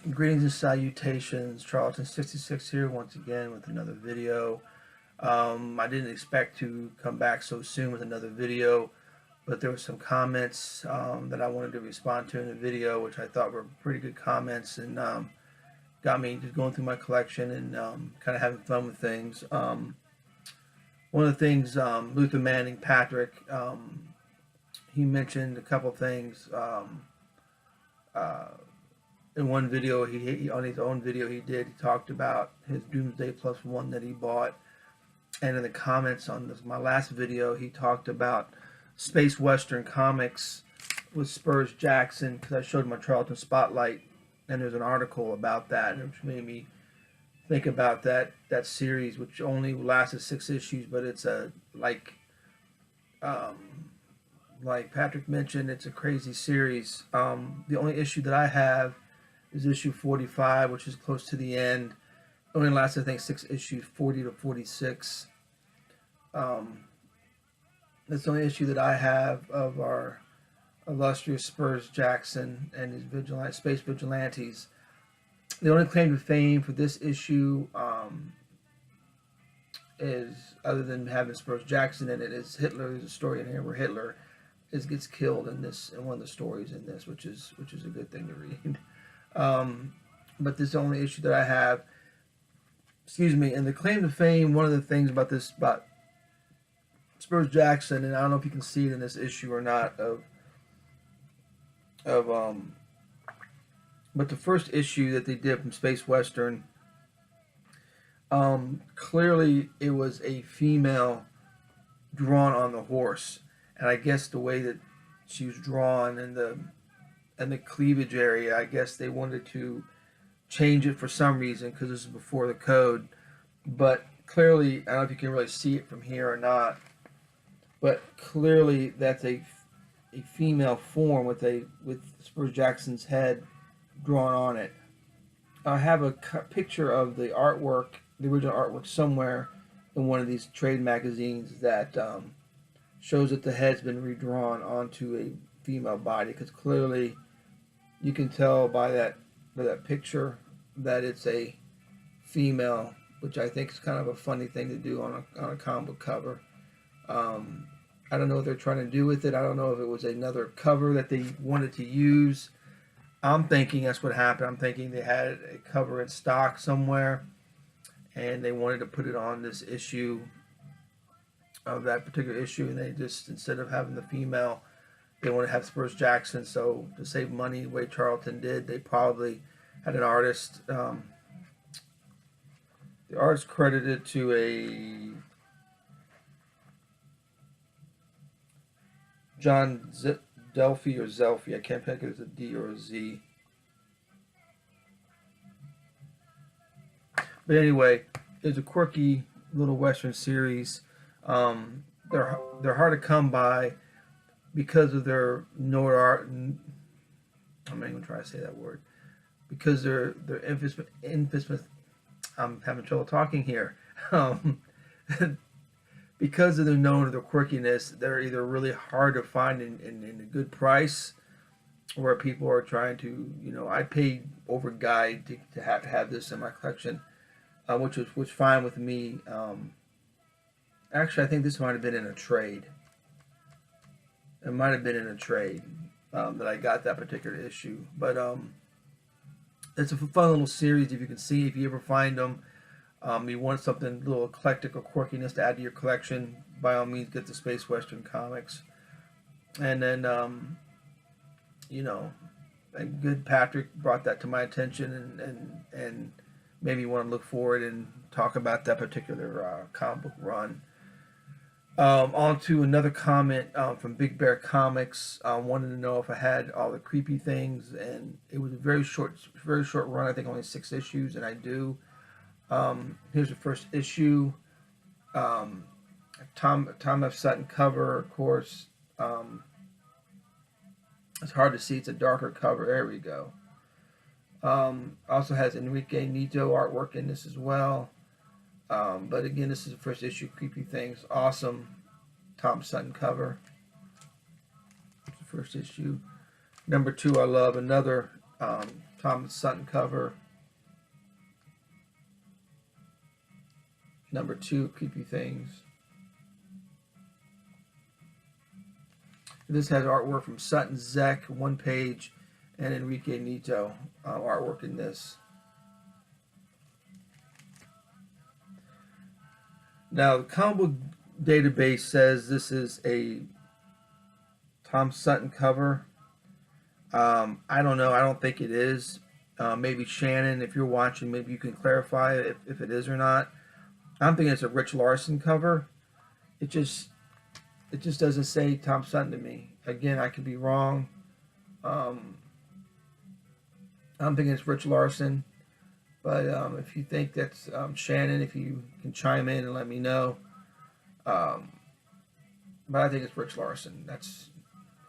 Greetings and salutations, Charlton 66 here once again with another video. I didn't expect to come back so soon with another video, but there were some comments that I wanted to respond to in the video, which I thought were pretty good comments, and got me just going through my collection and kind of having fun with things. One of the things, Luther Manning Patrick, he mentioned a couple things. In one video, he on his own video he talked about his Doomsday +1 that he bought, and in the comments on my last video, he talked about Space Western Comics with Spurs Jackson, because I showed my Charlton Spotlight, and there's an article about that, which made me think about that series, which only lasted 6 issues, but it's like Patrick mentioned, it's a crazy series. The only issue that I have is issue 45, which is close to the end. It only lasts, I think, 6 issues, 40 to 46. That's the only issue that I have of our illustrious Spurs Jackson and his space vigilantes. The only claim to fame for this issue is, other than having Spurs Jackson in it, is Hitler. There's a story in here where Hitler gets killed in one of the stories in this, which is a good thing to read. But this is the only issue that I have. Excuse me. And the claim to fame, one of the things about Spurs Jackson, and I don't know if you can see it in this issue or not, but the first issue that they did from Space Western, clearly it was a female drawn on the horse, and I guess the way that she was drawn and the cleavage area, I guess they wanted to change it for some reason, because this is before the code. But clearly, I don't know if you can really see it from here or not, but clearly that's a female form with Spurs Jackson's head drawn on it. I have a picture of the artwork, the original artwork, somewhere in one of these trade magazines that shows that the head's been redrawn onto a female body, because clearly you can tell by that picture that it's a female, which I think is kind of a funny thing to do on a comic book cover. I don't know what they're trying to do with it. I don't know if it was another cover that they wanted to use. I'm thinking that's what happened. I'm thinking they had a cover in stock somewhere, and they wanted to put it on this issue of that particular issue, and they just, instead of having the female, they want to have Spurs Jackson. So to save money, the way Charlton did, they probably had an artist. The artist credited to a John Delphi or Zelphi. I can't think if it's a D or a Z. But anyway, it's a quirky little Western series. They're hard to come by because of their notoriety. I'm not even trying to say that word. Because they're infamous. I'm having trouble talking here. Because of their known or their quirkiness, they're either really hard to find in a good price, or people are trying to, I paid over guide to have this in my collection, which was fine with me. Actually, I think this might have been in a trade. It might have been in a trade that I got that particular issue. But it's a fun little series. If you can see, if you ever find them, you want something a little eclectic or quirkiness to add to your collection, by all means get the Space Western Comics. And then, and good Patrick brought that to my attention, and made me want to look forward and talk about that particular comic book run. On to another comment from Big Bear Comics. Wanted to know if I had all the creepy things, and it was a very short run. I think only 6 issues, and I do. Here's the first issue. Tom F. Sutton cover, of course. It's hard to see. It's a darker cover. There we go. Also has Enrique Nito artwork in this as well. But again, this is the first issue. Creepy Things. Awesome. Tom Sutton cover. It's the first issue. Number 2, I love another Tom Sutton cover. Number 2, Creepy Things. This has artwork from Sutton, Zek, one page, and Enrique Nieto artwork in this. Now, the comic book database says this is a Tom Sutton cover. I don't know. I don't think it is. Maybe Shannon, if you're watching, maybe you can clarify if it is or not. I'm thinking it's a Rich Larson cover. It just doesn't say Tom Sutton to me. Again, I could be wrong. I'm thinking it's Rich Larson. But if you think that's Shannon, if you can chime in and let me know. But I think it's Rich Larson. That's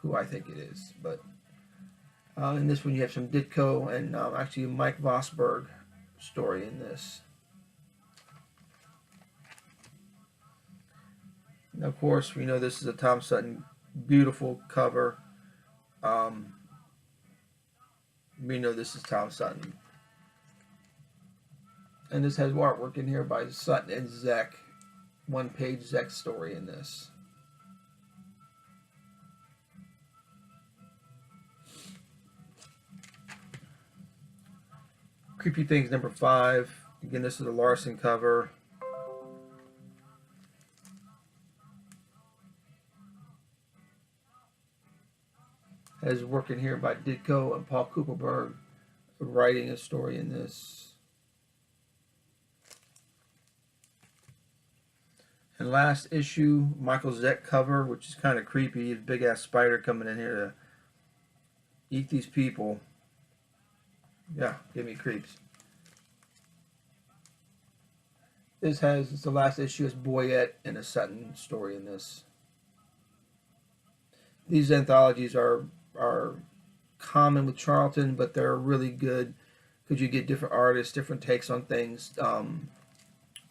who I think it is. But in this one, you have some Ditko and actually a Mike Vosberg story in this. And of course, we know this is a Tom Sutton beautiful cover. We know this is Tom Sutton. And this has artwork in here by Sutton and Zek. One page Zek story in this. Creepy Things number 5. Again, this is a Larson cover. Has work in here by Ditko and Paul Kupperberg writing a story in this. And last issue, Michael Zek cover, which is kind of creepy. A big ass spider coming in here to eat these people. Yeah, give me creeps. It's the last issue is Boyette and a Sutton story in this. These anthologies are common with Charlton, but they're really good because you get different artists, different takes on things.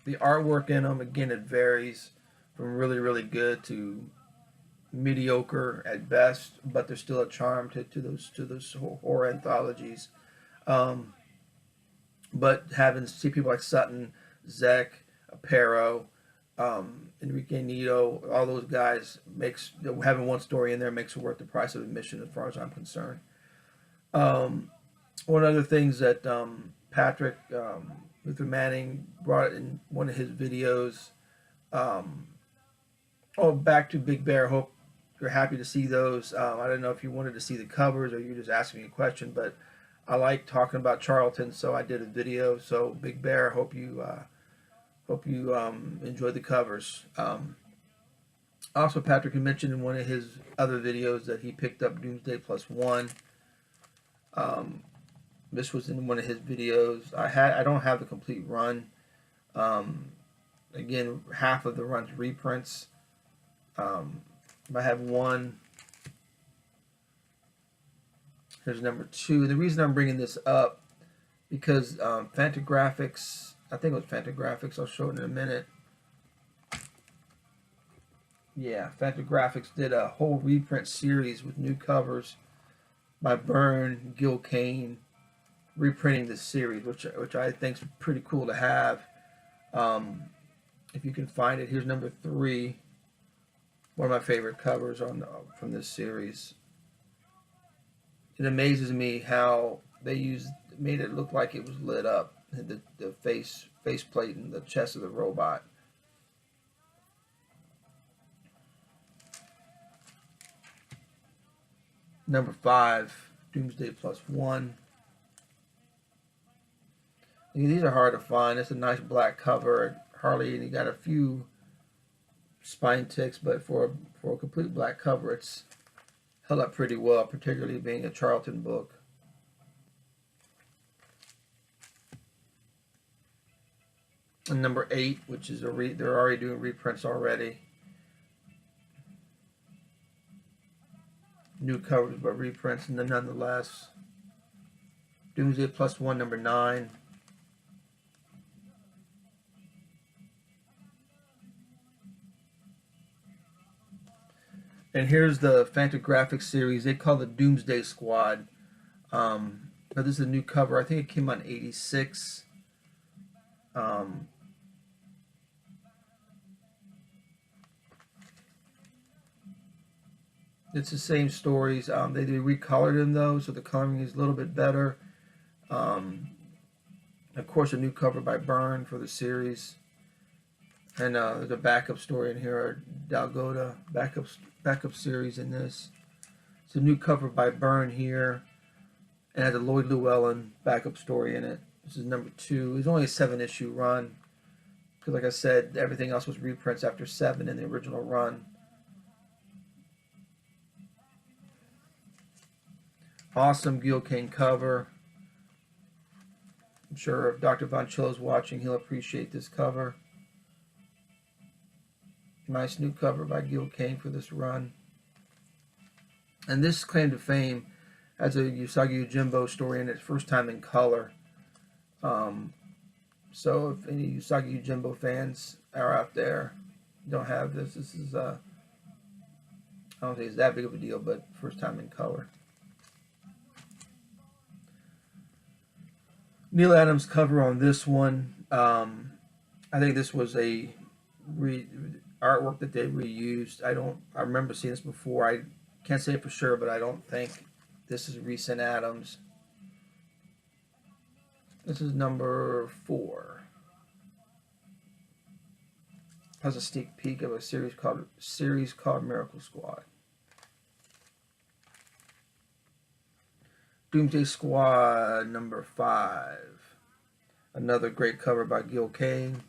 The artwork in them, again, it varies from really, really good to mediocre at best, but there's still a charm to those horror anthologies. But see people like Sutton, Zek, Aparo, Enrique Nieto, all those guys having one story in there makes it worth the price of admission as far as I'm concerned. One of the things that Patrick Luther Manning brought in one of his videos. Back to Big Bear. Hope you're happy to see those. I don't know if you wanted to see the covers or you're just asking me a question, but I like talking about Charlton, so I did a video. So Big Bear, hope you enjoyed the covers. Also, Patrick had mentioned in one of his other videos that he picked up Doomsday +1. This was in one of his videos. I don't have the complete run. Again, half of the run's reprints. I have one. Here's number 2. The reason I'm bringing this up because Fantagraphics, I think it was Fantagraphics. I'll show it in a minute. Yeah, Fantagraphics did a whole reprint series with new covers by Byrne, Gil Kane, reprinting this series, which I think is pretty cool to have. If you can find it, here's number 3. One of my favorite covers from this series. It amazes me how they made it look like it was lit up. The faceplate and the chest of the robot. Number 5, Doomsday +1. These are hard to find. It's a nice black cover. And you got a few spine ticks, but for a complete black cover, it's held up pretty well, particularly being a Charlton book. And number 8, which is they're already doing reprints already. New covers, but reprints nonetheless. Doomsday +1, number 9. And here's the Fantagraphics series. They call it Doomsday Squad. Now this is a new cover. I think it came out in '86. It's the same stories. They recolored them though, so the coloring is a little bit better. Of course, a new cover by Byrne for the series, and there's a backup story in here, Dalgota backup series in this. It's a new cover by Byrne here, and has a Lloyd Llewellyn backup story in it. This is number 2. It's only a 7-issue run, because like I said, everything else was reprints after 7 in the original run. Awesome Gil Kane cover. I'm sure if Dr. Von Chillo's watching, he'll appreciate this cover. Nice new cover by Gil Kane for this run. And this claim to fame has a Usagi Yojimbo story in it, first time in color. So if any Usagi Yojimbo fans are out there, don't have this, this is, I don't think it's that big of a deal, but first time in color. Neil Adams cover on this one. I think this was a artwork that they reused. I remember seeing this before. I can't say it for sure, but I don't think this is recent Adams. This is number 4. Has a sneak peek of a series called Miracle Squad. Doomsday Squad number 5. Another great cover by Gil Kane.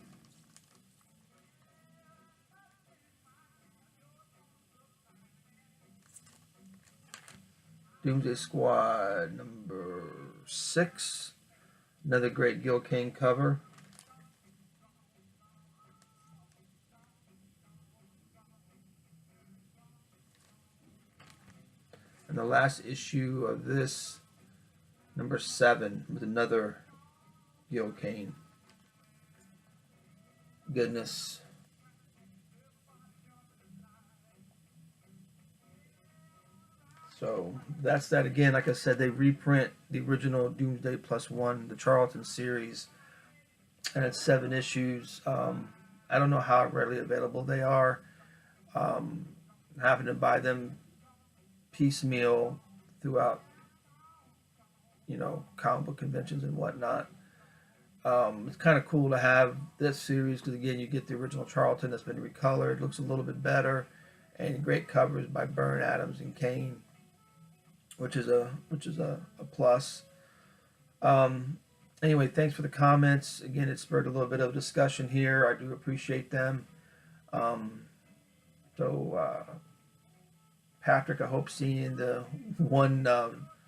Doomsday Squad number 6. Another great Gil Kane cover. And the last issue of this, number 7, with another Gil Kane. Goodness. So that's that again. Like I said, they reprint the original Doomsday +1, the Charlton series, and it's 7 issues. I don't know how readily available they are. Having to buy them piecemeal throughout, comic book conventions and whatnot. It's kind of cool to have this series because again, you get the original Charlton that's been recolored, looks a little bit better, and great covers by Byrne, Adams, and Kane, which is a plus. Anyway, thanks for the comments. Again, it spurred a little bit of discussion here. I do appreciate them. Patrick, I hope seeing the one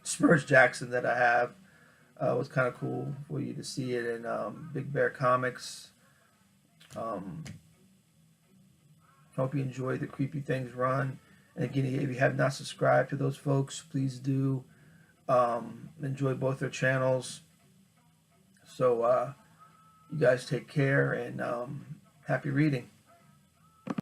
Spurs Jackson that I have was kind of cool for you to see it in Big Bear Comics. Hope you enjoy the Creepy Things run. And again, if you have not subscribed to those folks, please do. Enjoy both their channels. So you guys take care and happy reading.